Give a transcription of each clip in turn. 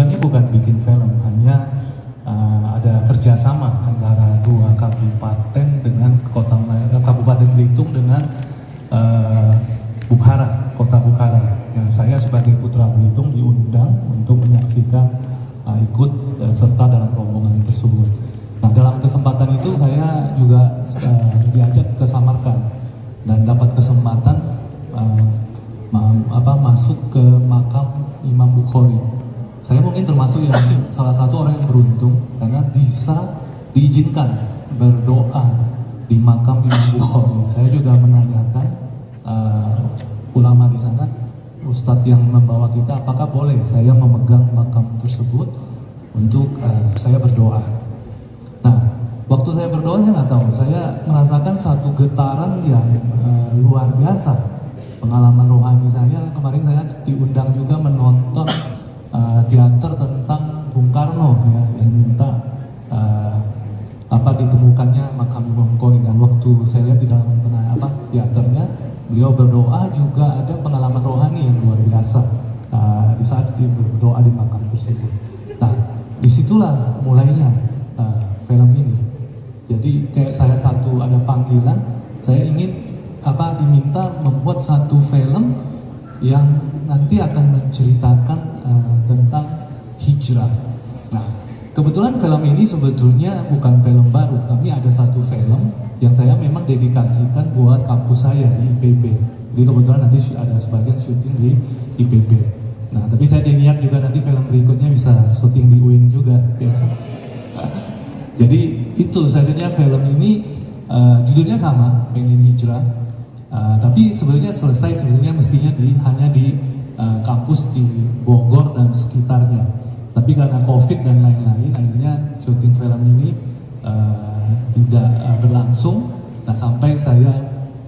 tujuannya bukan bikin film, hanya ada kerjasama antara dua kabupaten dengan Kabupaten Belitung dengan Bukhara, kota Bukhara. Nah, saya sebagai putra Belitung diundang untuk menyaksikan ikut serta dalam rombongan tersebut. Nah, dalam kesempatan itu saya juga diajak ke Samarkand dan dapat kesempatan masuk ke makam Imam Bukhari. Saya mungkin termasuk yang salah satu orang yang beruntung karena bisa diizinkan berdoa di makam Imam Bukhari. Saya juga menanyakan ulama di sana, ustadz yang membawa kita, apakah boleh saya memegang makam tersebut untuk saya berdoa. Nah, waktu saya berdoa saya nggak tahu, saya merasakan satu getaran yang luar biasa. Pengalaman rohani saya, kemarin saya diundang juga menonton teater tentang Bung Karno ya, yang minta ditemukannya makam Imam Bukhari. Dan waktu saya lihat di dalam teaternya, beliau berdoa juga ada pengalaman rohani yang luar biasa di saat berdoa di makam tersebut. Nah, disitulah mulainya film ini. Jadi kayak saya ada panggilan, saya ingin diminta membuat satu film yang nanti akan menceritakan tentang hijrah. Nah, kebetulan film ini sebetulnya bukan film baru. Kami ada satu film yang saya memang dedikasikan buat kampus saya di IPB. Jadi kebetulan nanti ada sebagian syuting di IPB. Nah, tapi saya niat juga nanti film berikutnya bisa syuting di UIN juga. Ya. Jadi itu sebenarnya film ini judulnya sama, Pengen Hijrah. Tapi sebenarnya mestinya hanya di kampus di Bogor dan sekitarnya. Tapi karena COVID dan lain-lain, akhirnya syuting film ini tidak berlangsung. Nah, sampai saya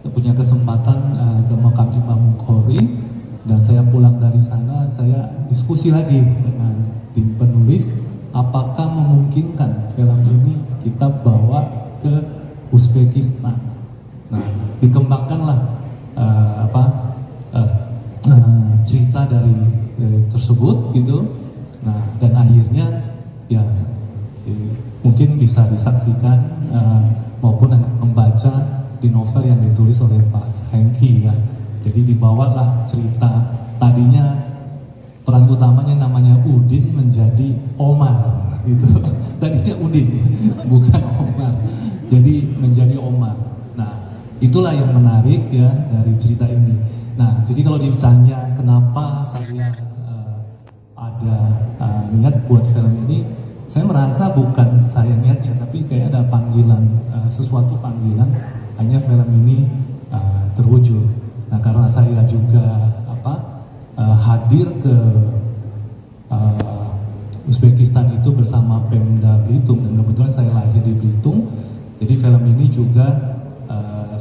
punya kesempatan ke makam Imam Bukhari dan saya pulang dari sana, saya diskusi lagi dengan tim penulis, apakah memungkinkan film ini kita bawa ke Uzbekistan. Nah, dikembangkanlah cerita dari tersebut gitu. Nah, dan akhirnya ya mungkin bisa disaksikan maupun membaca di novel yang ditulis oleh Pak Hengki ya. Jadi dibawalah cerita, tadinya peran utamanya namanya Udin menjadi Omar gitu. Tadinya Udin bukan Omar, jadi menjadi Omar. Nah, itulah yang menarik ya dari cerita ini. Nah, jadi kalau ditanya kenapa saya ada niat buat film ini, saya merasa bukan saya niatnya, tapi kayak ada panggilan, sesuatu panggilan, hanya film ini terwujud. Nah, karena saya juga hadir ke Uzbekistan itu bersama Pemda Belitung, dan kebetulan saya lahir di Belitung, jadi film ini juga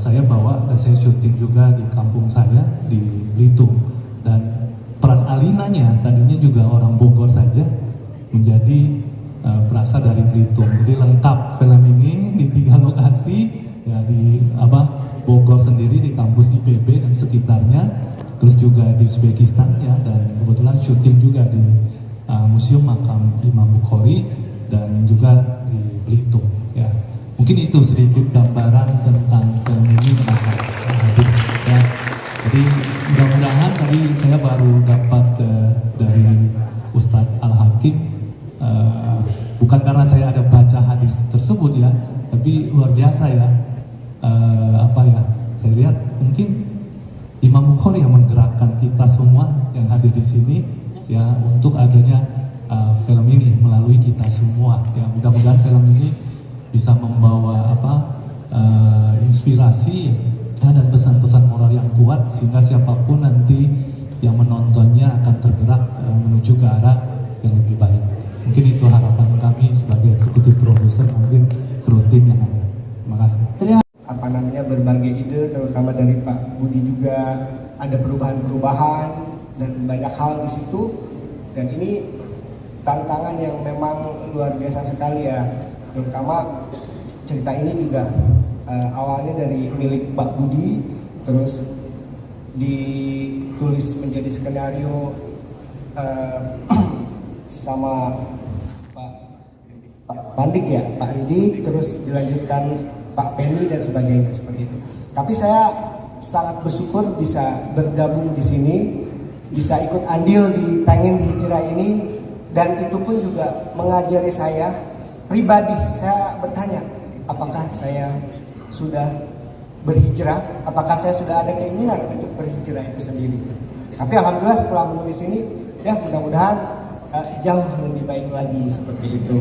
saya bawa dan saya syuting juga di kampung saya di Belitung. Dan peran Alinanya tadinya juga orang Bogor saja, menjadi berasal dari Belitung. Jadi lengkap film ini di 3 lokasi ya, di Bogor sendiri, di kampus IPB dan sekitarnya, terus juga di Uzbekistan ya, dan kebetulan syuting juga di Museum Makam Imam Bukhari dan juga di Belitung ya. Mungkin itu sedikit gambaran tentang film ini kenapa hadir ya. Jadi mudah-mudahan tadi saya baru dapat dari Ustadz Al-Hakim, bukan karena saya ada baca hadis tersebut ya, tapi luar biasa ya, saya lihat mungkin Imam Bukhari yang menggerakkan kita semua yang hadir di sini ya, untuk adanya film ini melalui kita semua ya. Mudah-mudahan film ini bisa membawa inspirasi ya, dan pesan-pesan moral yang kuat, sehingga siapapun nanti yang menontonnya akan tergerak menuju ke arah yang lebih baik. Mungkin itu harapan kami sebagai eksekutif produser, mungkin seluruh tim yang ada. Terima kasih. Berbagai ide, terutama dari Pak Budi juga ada perubahan-perubahan dan banyak hal di situ. Dan ini tantangan yang memang luar biasa sekali ya. Terutama cerita ini juga awalnya dari milik Pak Budi, terus ditulis menjadi skenario sama Pak Pandik ya, Pak Andi, terus dilanjutkan Pak Penny dan sebagainya seperti itu. Tapi saya sangat bersyukur bisa bergabung di sini, bisa ikut andil di Pengen Hijrah ini, dan itu pun juga mengajari saya pribadi. Saya bertanya, apakah saya sudah berhijrah? Apakah saya sudah ada keinginan untuk berhijrah itu sendiri? Tapi alhamdulillah setelah menulis ini, ya mudah-mudahan jauh lebih baik lagi seperti itu.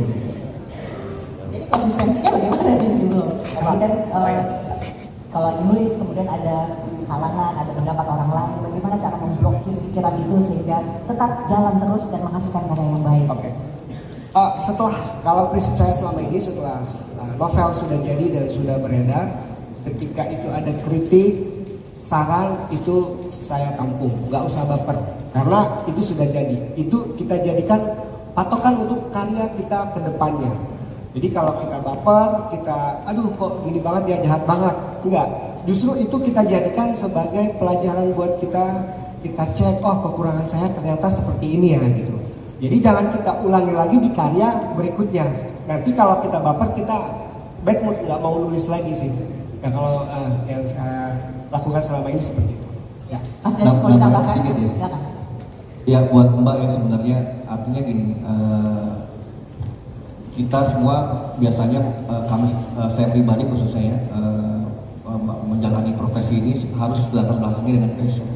Jadi konsistensinya bagaimana dari dulu? Kemudian kalau nulis kemudian ada halangan, ada pendapat orang lain, bagaimana cara memblokir pikiran itu sehingga tetap jalan terus dan menghasilkan karya yang baik? Oke. Setelah, kalau prinsip saya selama ini setelah novel sudah jadi dan sudah beredar, ketika itu ada kritik, saran, itu saya tampung, nggak usah baper, karena itu sudah jadi. Itu kita jadikan patokan untuk karya kita ke depannya. Jadi kalau kita baper, kita aduh kok gini banget, dia jahat banget, enggak. Justru itu kita jadikan sebagai pelajaran buat kita cek, oh kekurangan saya ternyata seperti ini ya gitu. Jadi jangan kita ulangi lagi di karya berikutnya. Nanti kalau kita baper, kita bad mood, nggak mau nulis lagi sih. Ya kalau yang saya lakukan selama ini seperti itu. Ya. Mas Denis mau ditambahkan? Silakan. Ya buat Mbak yang sebenarnya artinya gini, kita semua biasanya saya pribadi khususnya ya, menjalani profesi ini harus latar belakangnya dengan passion.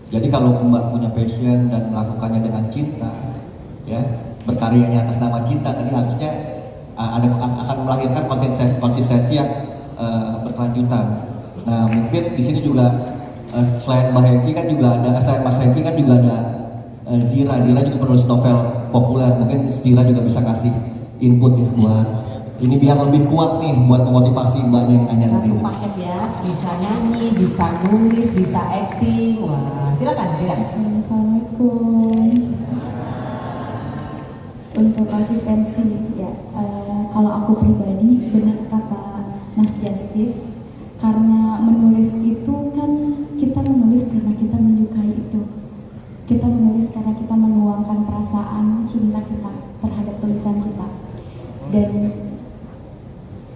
Jadi kalau Mbak punya passion dan melakukannya dengan cinta, ya berkaryanya atas nama cinta, tadi harusnya akan melahirkan konsistensi yang berkelanjutan. Nah mungkin di sini juga selain Mbak Hengki kan juga ada, selain Mas Hengki kan juga ada Zira juga penulis novel populer. Mungkin Zira juga bisa kasih input ya buat ini biar lebih kuat nih buat memotivasi Mbaknya yang hanya nanti. Satu paket ya, bisa nyanyi, bisa nulis, bisa acting. Wah, silakan. Assalamualaikum. Untuk konsistensi ya, kalau aku pribadi benar kata Mas Justice, karena menulis itu kan kita menulis karena kita menyukai itu. Kita menulis karena kita menuangkan perasaan cinta kita terhadap tulisan kita. Dan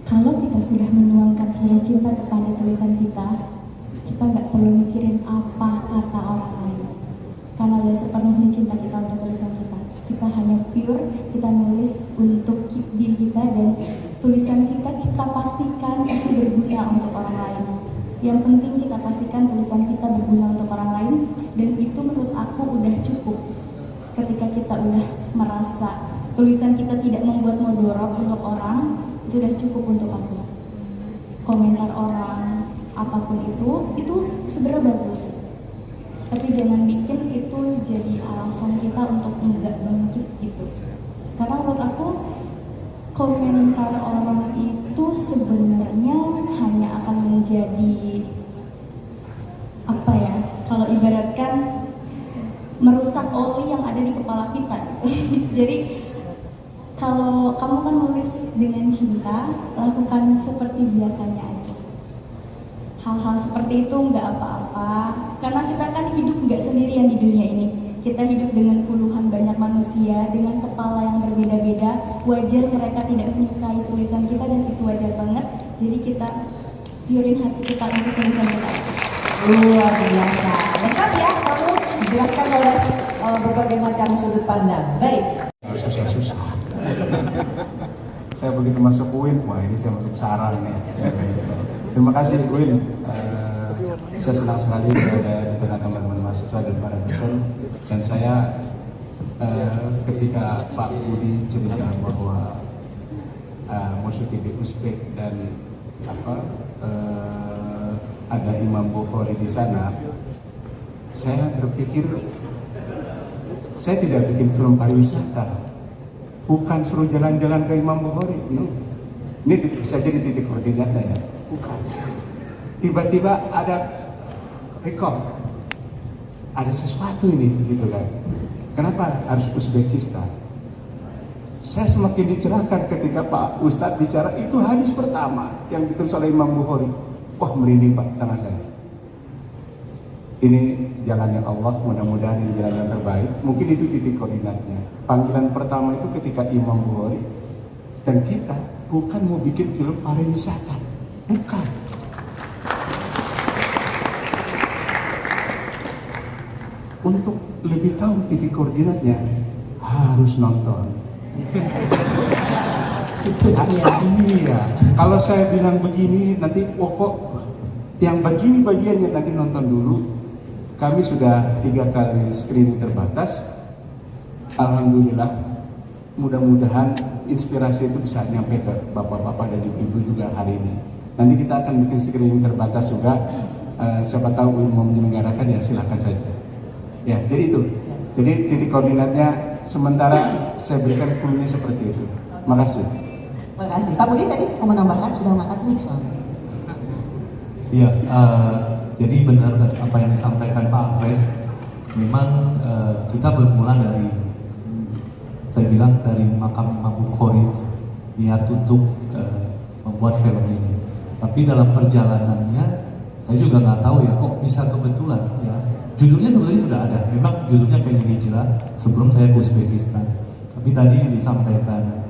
kalau kita sudah menuangkan sebuah cinta kepada tulisan kita nggak perlu mikirin apa kata orang lain. Karena udah sepenuhnya cinta kita untuk tulisan kita. Kita hanya pure, kita nulis untuk diri kita, dan tulisan kita pastikan itu berguna untuk orang lain. Yang penting kita pastikan tulisan kita berguna untuk orang lain, dan itu menurut aku udah cukup. Ketika kita udah merasa tulisan kita tidak membuat mudorot untuk orang, itu udah cukup untuk aku. Komentar orang apapun itu sebenarnya bagus, tapi jangan bikin itu jadi alasan kita untuk enggak bangkit gitu. Karena menurut aku komentar orang itu sebenarnya hanya akan menjadi apa ya, kalau ibaratkan merusak oli yang ada di kepala kita. Jadi kalau kamu kan nulis dengan cinta, lakukan seperti biasanya aja. Hal-hal seperti itu nggak apa-apa, karena kita kan hidup nggak sendirian di dunia ini. Kita hidup dengan puluhan banyak manusia dengan kepala yang berbeda-beda. Wajar mereka tidak menyukai tulisan kita, dan itu wajar banget. Jadi kita purein hati kita untuk tulisan kita. Luar biasa. Lengkap ya, kamu dijelaskan oleh berbagai macam sudut pandang. Baik. Susah-susah. Saya begitu masuk UIN, wah ini saya masuk sarang nih. Terima kasih UIN. Saya senang sekali berada di tengah teman-teman mahasiswa dan para dosen. Dan saya ketika Pak Budi cerita bahwa musuh di Uzbek dan ada Imam Bukhari di sana, saya berpikir saya tidak bikin film pariwisata, bukan suruh jalan-jalan ke Imam Bukhari. Ini bisa jadi titik koordinatnya ya, bukan. Tiba-tiba ada rekor, ada sesuatu ini gitu kan. Kenapa harus Uzbekistan? Saya semakin dicerahkan ketika Pak Ustadz bicara, itu hadis pertama yang ditulis oleh Imam Bukhari. Wah, merinding Pak tangan saya. Ini jalannya Allah, mudah-mudahan ini jalan yang terbaik. Mungkin itu titik koordinatnya. Panggilan pertama itu ketika Imam Bukhari, dan kita bukan mau bikin film pariwisata, bukan. Untuk lebih tahu titik koordinatnya harus nonton. Iya. Kalau saya bilang begini nanti pokok yang begini bagiannya nanti nonton dulu. Kami sudah 3 kali screening terbatas. Alhamdulillah, mudah-mudahan inspirasi itu bisa nyampe ke bapak-bapak dan ibu-ibu juga hari ini. Nanti kita akan bikin screening terbatas juga. Siapa tahu mau menyelenggarakan ya silahkan saja. Ya, jadi itu. Jadi titik koordinatnya sementara saya berikan clue-nya seperti itu. Makasih. Makasih. Pak Budi tadi mau menambahkan sudah mengangkat mic soalnya. Iya, jadi benar apa yang disampaikan Pak Alves. Memang kita bermula dari, saya bilang dari makam Imam Bukhari, niat untuk membuat film ini. Tapi dalam perjalanannya, saya juga nggak tahu ya kok bisa kebetulan ya. Judulnya sebenarnya sudah ada, memang judulnya Pengen Hijrah sebelum saya ke Uzbekistan. Tapi tadi disampaikan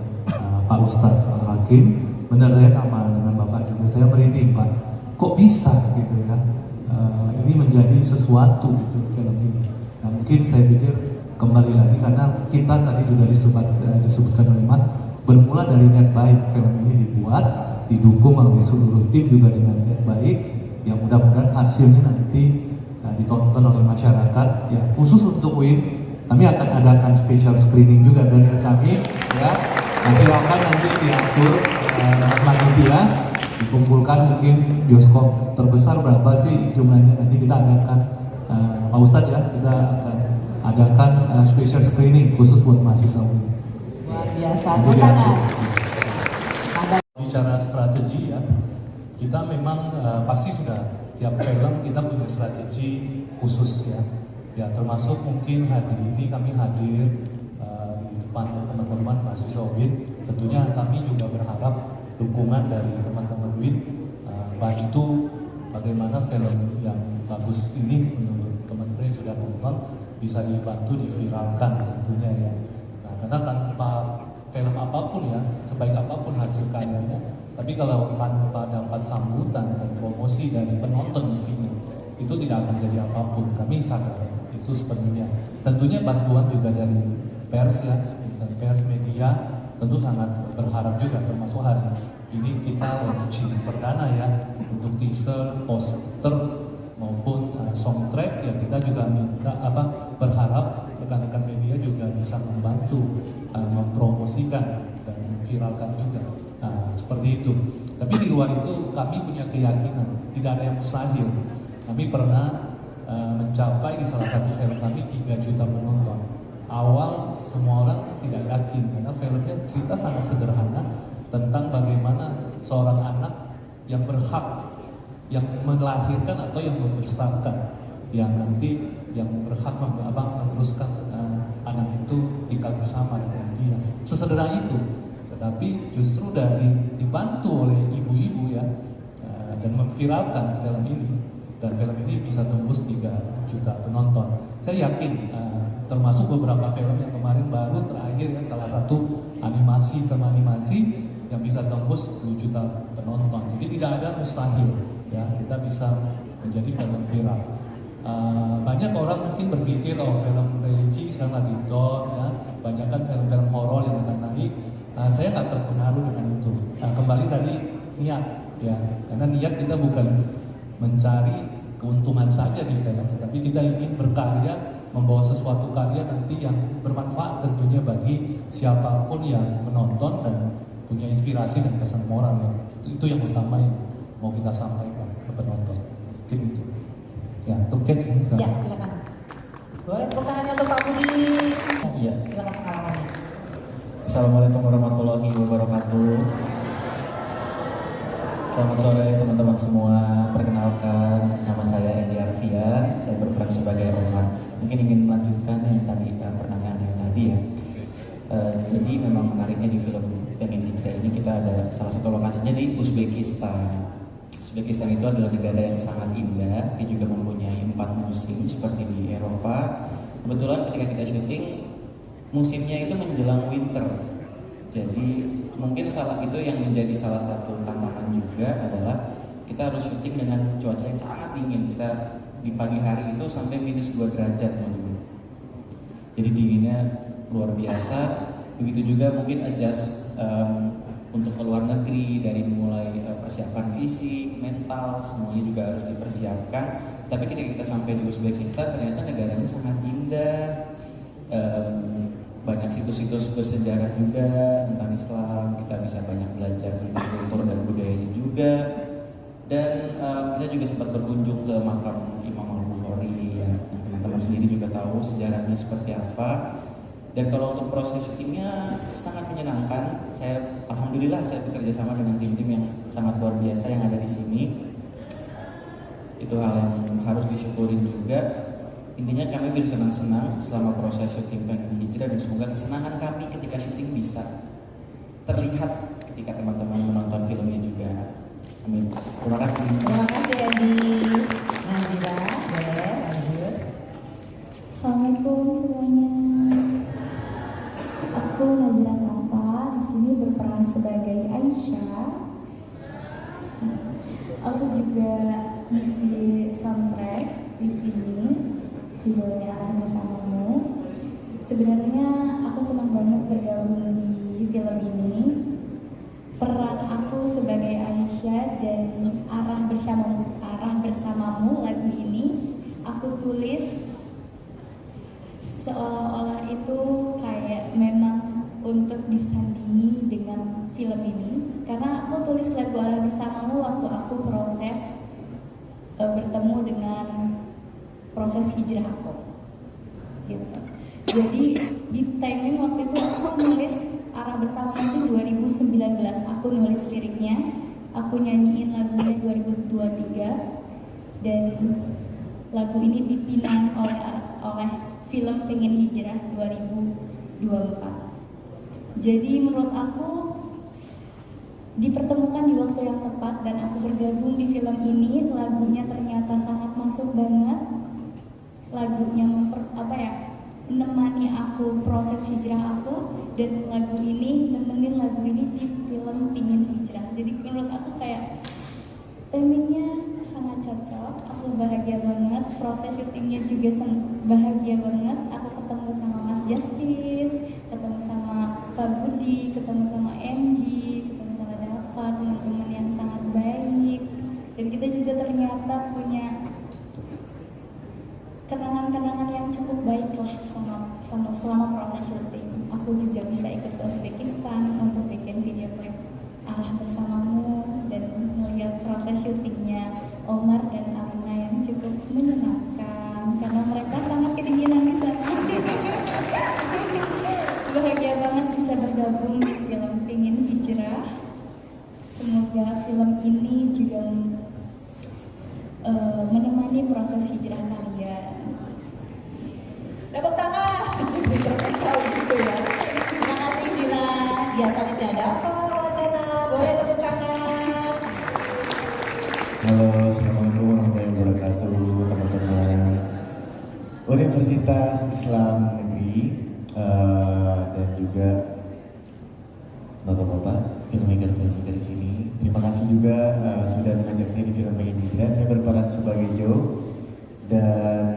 Pak Ustadz Al-Hakim, benar saya sama dengan Bapak juga, saya merinding Pak. Kok bisa gitu ya, ini menjadi sesuatu gitu film ini. Nah mungkin saya pikir kembali lagi karena kita tadi juga disebutkan oleh Mas, bermula dari niat baik film ini dibuat, didukung oleh seluruh tim juga dengan niat baik, yang mudah-mudahan hasilnya nanti ditonton oleh masyarakat. Ya khusus untuk UIN kami akan adakan special screening juga dari kami ya. Nah, silakan nanti diatur panitia, dikumpulkan mungkin bioskop terbesar berapa sih jumlahnya, nanti kita adakan Pak Ustadz ya, kita akan adakan special screening khusus buat mahasiswa UIN. Luar biasa, tantangan. Bicara strategi ya, kita memang pasti sudah tiap film kita punya strategi khusus ya. Ya termasuk mungkin hari ini kami hadir di depan teman-teman mahasiswa UIN. Tentunya kami juga berharap dukungan dari teman-teman UIN, bantu bagaimana film yang bagus ini menurut teman-teman yang sudah nonton bisa dibantu diviralkan tentunya ya. Nah, karena tanpa film apapun ya, sebaik apapun hasil karyanya, tapi kalau tanpa dapat sambutan dan promosi dari penonton di sini, itu tidak akan jadi apapun. Kami sadar itu sepenuhnya. Tentunya bantuan juga dari pers ya, dari pers media, tentu sangat berharap juga, termasuk hari ini kita launching perdana ya untuk teaser, poster maupun soundtrack ya. Kita juga minta berharap rekan-rekan media juga bisa membantu mempromosikan dan memviralkan juga. Nah, seperti itu. Tapi di luar itu kami punya keyakinan tidak ada yang mustahil. Kami pernah mencapai di salah satu film kami 3 juta penonton. Awal semua orang tidak yakin karena filmnya cerita sangat sederhana tentang bagaimana seorang anak yang berhak, yang melahirkan atau yang membesarkan, yang nanti yang berhak meneruskan anak itu tinggal bersama dengan dia. Sesederhana itu. Tetapi justru dibantu oleh ibu-ibu ya dan memviralkan film ini, dan film ini bisa tembus 3 juta penonton. Saya yakin termasuk beberapa film yang kemarin baru terakhir ya, salah satu film animasi yang bisa tembus 10 juta penonton. Jadi tidak ada mustahil ya, kita bisa menjadi film viral. Banyak orang mungkin berpikir film religi sekarang lagi down ya, banyak kan film-film horor yang akan naik. Saya nggak terpengaruh dengan itu. Kembali dari niat ya, karena niat kita bukan mencari keuntungan saja di film, tapi kita ingin berkarya, membawa sesuatu karya nanti yang bermanfaat tentunya bagi siapapun yang menonton dan punya inspirasi dan kesan moral ya. Itu yang utama yang mau kita sampaikan ke penonton. Mungkin itu. Ya, untuk Kev ini silakan. Ya, silakan. Boleh tepuk tangannya untuk Pak Budi. Iya. Silakan pengalamannya. Assalamualaikum warahmatullahi wabarakatuh. Selamat sore teman-teman semua. Perkenalkan, nama saya Endi Arfian. Saya berperan sebagai Omar. Mungkin ingin melanjutkan yang tadi pertanyaan yang tadi ya. Jadi memang menariknya di film Pengen Hijrah ini kita ada salah satu lokasinya di Uzbekistan. Uzbekistan itu adalah negara yang sangat indah. Dia juga mempunyai 4 musim seperti di Eropa. Kebetulan ketika kita syuting musimnya itu menjelang winter. Jadi mungkin itu yang menjadi salah satu tantangan juga adalah kita harus syuting dengan cuaca yang sangat dingin. Kita di pagi hari itu sampai -2 derajat teman-teman. Jadi dinginnya luar biasa. Begitu juga mungkin adjust untuk ke luar negeri, dari mulai persiapan fisik, mental, semuanya juga harus dipersiapkan. Tapi ketika kita sampai di Uzbekistan ternyata negaranya sangat indah. Banyak situs-situs bersejarah juga tentang Islam, kita bisa banyak belajar tentang kultur dan budayanya juga. Dan kita juga sempat berkunjung ke makam Imam Al-Bukhari yang teman-teman sendiri juga tahu sejarahnya seperti apa. Dan kalau untuk proses syutingnya sangat menyenangkan. Alhamdulillah saya bekerja sama dengan tim-tim yang sangat luar biasa yang ada di sini. Itu hal yang harus disyukurin juga. Intinya kami bersenang-senang selama proses syuting Pengen Hijrah, dan semoga kesenangan kami ketika syuting bisa terlihat ketika teman-teman menonton filmnya juga. Amin. Terima kasih. Terima kasih Edi. Nazila, boleh lanjut. Assalamualaikum semuanya. Aku Nazila Safa, di sini berperan sebagai Aisyah. Aku juga ngisi soundtrack di sini, judulnya Arah Bersamamu. Sebenarnya aku senang banget bergabung di film ini. Peran aku sebagai Aisyah dan Arah Bersamamu lagu ini aku tulis seolah-olah itu kayak memang untuk disandingi dengan film ini, karena aku tulis lagu Arah Bersamamu waktu aku proses bertemu dengan proses hijrah aku gitu. Jadi di timing waktu itu aku nulis Arah Bersamamu itu 2019, aku nulis liriknya, aku nyanyiin lagunya 2023, dan lagu ini dipinang oleh film Pengen Hijrah 2024. Jadi menurut aku dipertemukan di waktu yang tepat dan aku bergabung di film ini. Lagunya ternyata sangat masuk banget. Lagunya menemani aku proses hijrah aku, dan lagu ini nemenin lagu ini di film Pengen Hijrah. Jadi menurut aku kayak timingnya sangat cocok. Aku bahagia banget, proses syutingnya juga bahagia banget. Aku ketemu sama Mas Justice, ketemu sama Kak Budi, ketemu sama Andy, ketemu sama Dava, teman-teman yang sangat baik. Dan kita juga ternyata punya kenangan-kenangan yang cukup baik lah selama proses syuting. Aku juga bisa ikut ke Uzbekistan untuk bikin video klip Arah Bersamamu, dan melihat proses syutingnya Omar dan Alina yang cukup menyenangkan karena mereka sangat kedinginan di sana. Bahagia banget bisa bergabung di film Pengen Hijrah. Semoga film ini juga menemani proses hijrah kalian. Tepuk tangan. Gitu ya. Terima kasih Zila. Biasanya tidak ada apa, Wardana. Boleh tepuk tangan. Halo, assalamualaikum warahmatullahi wabarakatuh, teman-teman Universitas Islam Negeri dan juga bapak-bapak filmmaker di sini. Terima kasih juga sudah mengajak saya di film Pengen Hijrah. Saya berperan sebagai Joe, dan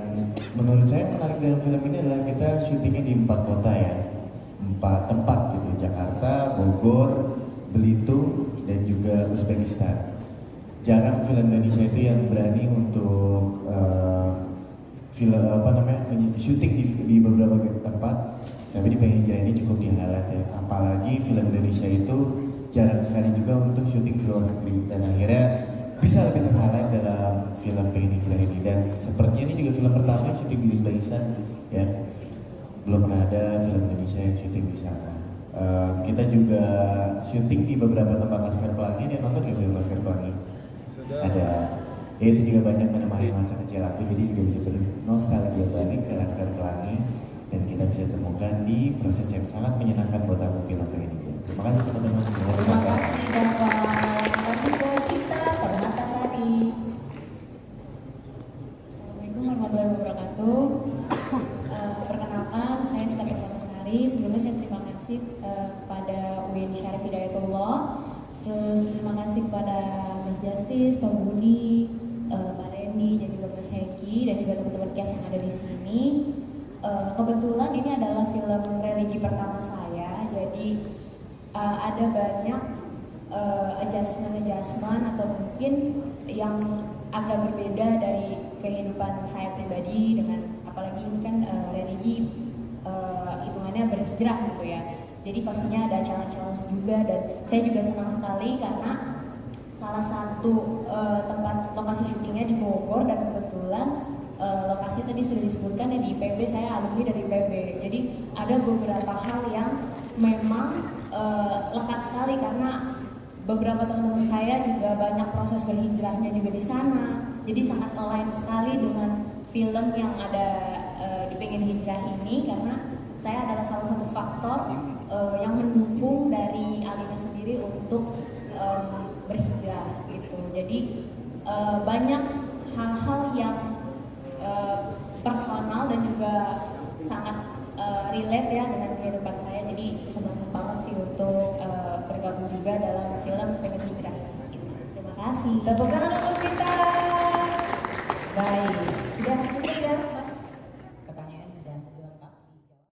menurut saya menarik dalam film ini adalah kita syutingnya di 4 kota ya, 4 tempat gitu, Jakarta, Bogor, Belitung, dan juga Uzbekistan. Jarang film Indonesia itu yang berani untuk syuting di beberapa tempat. Tapi di Pengen Hijrah ini cukup di highlight ya. Apalagi film Indonesia itu jarang sekali juga untuk syuting di luar negeri, dan akhirnya bisa lebih ter-highlight dalam film Pengen Hijrah ini. Dan sepertinya ini juga film pertama yang syuting di Uzbekistan ya. Belum pernah ada film Indonesia yang syuting di sana. Kita juga syuting di beberapa tempat Laskar Pelangi. Dia nonton nggak film Laskar Pelangi? Ada. Ya, itu juga banyak menemani masa kecil aku, jadi juga bisa bernostalgia balik ke Laskar Pelangi, dan kita bisa temukan di proses yang sangat menyenangkan buat aku film Pengen Hijrah. Terima kasih teman-teman semua. Terima kasih Bapak. Kami ke Sita Permatasari. Assalamualaikum kasih kepada UIN Syarif Hidayatullah. Terus terima kasih kepada Mas Justice, Pak Budi, Pak Randy, dan juga Mas Heki, dan juga teman-teman cast yang ada di sini. Kebetulan ini adalah film religi pertama saya, jadi ada banyak adjustment atau mungkin yang agak berbeda dari kehidupan saya pribadi, dengan apalagi ini kan religi hitungannya berhijrah gitu ya. Jadi pastinya ada challenge juga, dan saya juga senang sekali karena salah satu tempat lokasi syutingnya di Bogor, dan kebetulan lokasi tadi sudah disebutkan ya di IPB, saya alumni dari IPB. Jadi ada beberapa hal yang memang lekat sekali karena beberapa teman-teman saya juga banyak proses berhijrahnya juga di sana. Jadi sangat align sekali dengan film yang ada di Pengen Hijrah ini, karena saya adalah salah satu faktor yang mendukung dari Alina sendiri untuk berhijrah gitu. Jadi banyak hal-hal yang personal dan juga sangat relate ya dengan kehidupan saya. Jadi senang banget sih untuk bergabung juga dalam film Pengen Hijrah. Terima kasih. Tepuk tangan